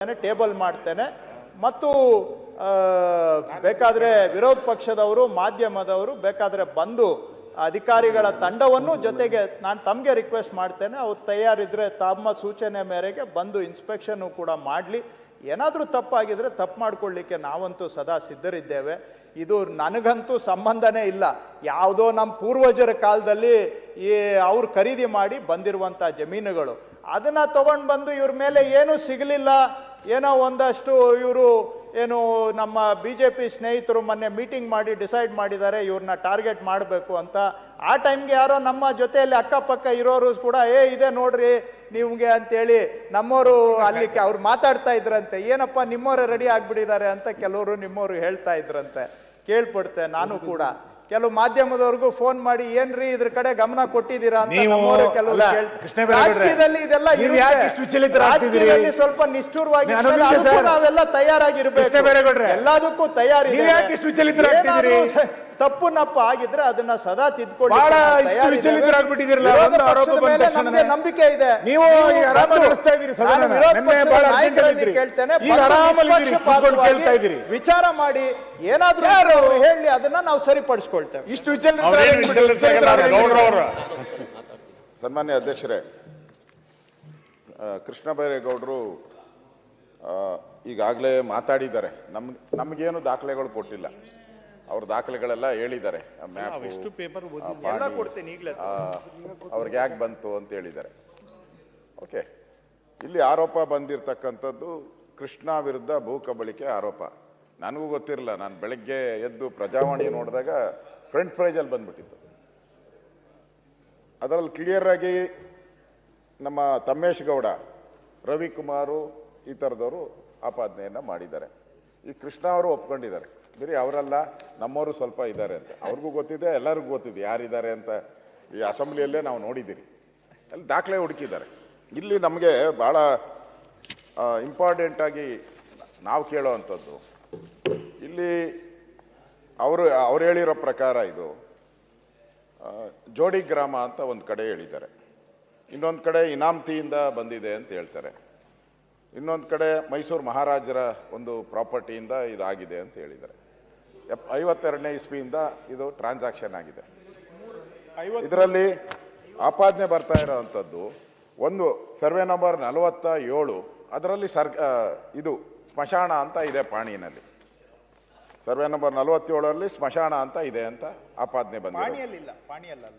Table ಮಾಡ್ತೇನೆ ಮತ್ತು ಬೇಕಾದರೆ ವಿರೋಧ ಪಕ್ಷದವರು ಮಾಧ್ಯಮದವರು ಬೇಕಾದರೆ ಬಂದು ಅಧಿಕಾರಿಗಳ ತಂಡವನ್ನು ಜೊತೆಗೆ ನಾನು ತಮಗೆ ರಿಕ್ವೆಸ್ಟ್ ಮಾಡ್ತೇನೆ, ಅವ್ರು ತಯಾರಿದ್ರೆ ತಮ್ಮ ಸೂಚನೆ ಮೇರೆಗೆ ಬಂದು ಇನ್ಸ್ಪೆಕ್ಷನ್ನು ಕೂಡ ಮಾಡಲಿ. ಏನಾದರೂ ತಪ್ಪಾಗಿದ್ರೆ ತಪ್ಪು ಮಾಡ್ಕೊಳ್ಳಿಕ್ಕೆ ನಾವಂತೂ ಸದಾ ಸಿದ್ಧರಿದ್ದೇವೆ. ಇದು ನನಗಂತೂ ಸಂಬಂಧನೇ ಇಲ್ಲ. ಯಾವುದೋ ನಮ್ಮ ಪೂರ್ವಜರ ಕಾಲದಲ್ಲಿ ಅವ್ರು ಖರೀದಿ ಮಾಡಿ ಬಂದಿರುವಂಥ ಜಮೀನುಗಳು, ಅದನ್ನು ತೊಗೊಂಡು ಬಂದು ಇವ್ರ ಮೇಲೆ ಏನೂ ಸಿಗಲಿಲ್ಲ, ಏನೋ ಒಂದಷ್ಟು ಇವರು ಏನು ನಮ್ಮ BJP ಸ್ನೇಹಿತರು ಮೊನ್ನೆ ಮೀಟಿಂಗ್ ಮಾಡಿ ಡಿಸೈಡ್ ಮಾಡಿದ್ದಾರೆ ಇವ್ರನ್ನ ಟಾರ್ಗೆಟ್ ಮಾಡಬೇಕು ಅಂತ. ಆ ಟೈಮ್ಗೆ ಯಾರೋ ನಮ್ಮ ಜೊತೆಯಲ್ಲಿ ಅಕ್ಕಪಕ್ಕ ಇರೋರು ಕೂಡ ಇದೆ ನೋಡ್ರಿ ನಿಮಗೆ ಅಂತೇಳಿ ನಮ್ಮವರು ಅಲ್ಲಿ ಅವ್ರು ಮಾತಾಡ್ತಾ ಇದ್ರಂತೆ. ಏನಪ್ಪ ನಿಮ್ಮವರೇ ರೆಡಿ ಆಗಿಬಿಟ್ಟಿದ್ದಾರೆ ಅಂತ ಕೆಲವರು ನಿಮ್ಮವರು ಹೇಳ್ತಾ ಇದ್ರಂತೆ. ಕೇಳ್ಪಡ್ತೆ ನಾನು ಕೂಡ ಕೆಲವು ಮಾಧ್ಯಮದವ್ರಿಗೂ ಫೋನ್ ಮಾಡಿ ಏನ್ರಿ ಇದ್ರ ಕಡೆ ಗಮನ ಕೊಟ್ಟಿದ್ದೀರಾ ಅಂತ ನಮ್ಮವರು ಕೆಲವರು ರಾಜಕೀಯದಲ್ಲಿ ಇದೆಲ್ಲ ರಾಜಕೀಯದಲ್ಲಿ ಸ್ವಲ್ಪ ನಿಷ್ಠುರವಾಗಿ ನಾವೆಲ್ಲ ತಯಾರಾಗಿರ್ಬೇಕು, ಎಲ್ಲದಕ್ಕೂ ತಯಾರಿ. ತಪ್ಪು ನಪ್ಪ ಆಗಿದ್ರೆ ಅದನ್ನ ಸದಾ ತಿದ್ಕೊಳ್ಳಿ. ನಮಗೆ ನಂಬಿಕೆ ಇದೆ. ಕೇಳ್ತೇನೆ, ವಿಚಾರ ಮಾಡಿ ಏನಾದ್ರೂ ಹೇಳಿ ಅದನ್ನ ನಾವು ಸರಿಪಡಿಸ್ಕೊಳ್ತೇವೆ. ಸನ್ಮಾನ್ಯ ಅಧ್ಯಕ್ಷರೇ, ಕೃಷ್ಣ ಬೈರೇಗೌಡರು ಈಗಾಗಲೇ ಮಾತಾಡಿದ್ದಾರೆ. ನಮಗೇನು ದಾಖಲೆಗಳು ಕೊಟ್ಟಿಲ್ಲ, ಅವ್ರ ದಾಖಲೆಗಳೆಲ್ಲ ಹೇಳಿದ್ದಾರೆ. ಅವ್ರಿಗೆ ಯಾಕೆ ಬಂತು ಅಂತ ಹೇಳಿದ್ದಾರೆ. ಓಕೆ, ಇಲ್ಲಿ ಆರೋಪ ಬಂದಿರತಕ್ಕಂಥದ್ದು ಕೃಷ್ಣ ವಿರುದ್ಧ ಭೂ ಕಬಳಿಕೆ ಆರೋಪ. ನನಗೂ ಗೊತ್ತಿರಲಿಲ್ಲ. ನಾನು ಬೆಳಗ್ಗೆ ಎದ್ದು ಪ್ರಜಾವಾಣಿ ನೋಡಿದಾಗ ಫ್ರಂಟ್ ಪೇಜಲ್ಲಿ ಬಂದ್ಬಿಟ್ಟಿತ್ತು. ಅದರಲ್ಲಿ ಕ್ಲಿಯರ್ ಆಗಿ ನಮ್ಮ ತಮ್ಮೇಶ್ ಗೌಡ, ರವಿಕುಮಾರು ಈ ಥರದವರು ಆಪಾದನೆಯನ್ನು ಮಾಡಿದ್ದಾರೆ. ಈ ಕೃಷ್ಣ ಅವರು ಒಪ್ಕೊಂಡಿದ್ದಾರೆ. ಬರೀ ಅವರಲ್ಲ, ನಮ್ಮವರು ಸ್ವಲ್ಪ ಇದ್ದಾರೆ ಅಂತ ಅವ್ರಿಗೂ ಗೊತ್ತಿದೆ, ಎಲ್ಲರಿಗೂ ಗೊತ್ತಿದೆ ಯಾರಿದ್ದಾರೆ ಅಂತ. ಈ ಅಸೆಂಬ್ಲಿಯಲ್ಲೇ ನಾವು ನೋಡಿದ್ದೀರಿ, ಅಲ್ಲಿ ದಾಖಲೆ ಹುಡುಕಿದ್ದಾರೆ. ಇಲ್ಲಿ ನಮಗೆ ಭಾಳ ಇಂಪಾರ್ಟೆಂಟಾಗಿ ನಾವು ಕೇಳೋ ಅಂಥದ್ದು, ಇಲ್ಲಿ ಅವ್ರು ಹೇಳಿರೋ ಪ್ರಕಾರ ಇದು ಜೋಡಿ ಗ್ರಾಮ ಅಂತ ಒಂದು ಕಡೆ ಹೇಳಿದ್ದಾರೆ, ಇನ್ನೊಂದು ಕಡೆ ಇನಾಮ್ತಿಯಿಂದ ಬಂದಿದೆ ಅಂತ ಹೇಳ್ತಾರೆ, ಇನ್ನೊಂದು ಕಡೆ ಮೈಸೂರು ಮಹಾರಾಜರ ಒಂದು ಪ್ರಾಪರ್ಟಿಯಿಂದ ಇದಾಗಿದೆ ಅಂತ ಹೇಳಿದ್ದಾರೆ. 52ನೇ ಇಸ್ವಿಯಿಂದ ಇದು ಟ್ರಾನ್ಸಾಕ್ಷನ್ ಆಗಿದೆ. ಇದರಲ್ಲಿ ಆಪಾದನೆ ಬರ್ತಾ ಇರೋವಂಥದ್ದು ಒಂದು ಸರ್ವೆ ನಂಬರ್ 47, ಅದರಲ್ಲಿ ಇದು ಸ್ಮಶಾನ ಅಂತ ಇದೆ ಪಾಣಿಯಲ್ಲಿ. ಸರ್ವೆ ನಂಬರ್ 47ರಲ್ಲಿ ಸ್ಮಶಾನ ಅಂತ ಇದೆ ಅಂತ ಆಪಾದನೆ ಬಂದಿದೆ. ಪಾಣಿಯಲ್ಲ.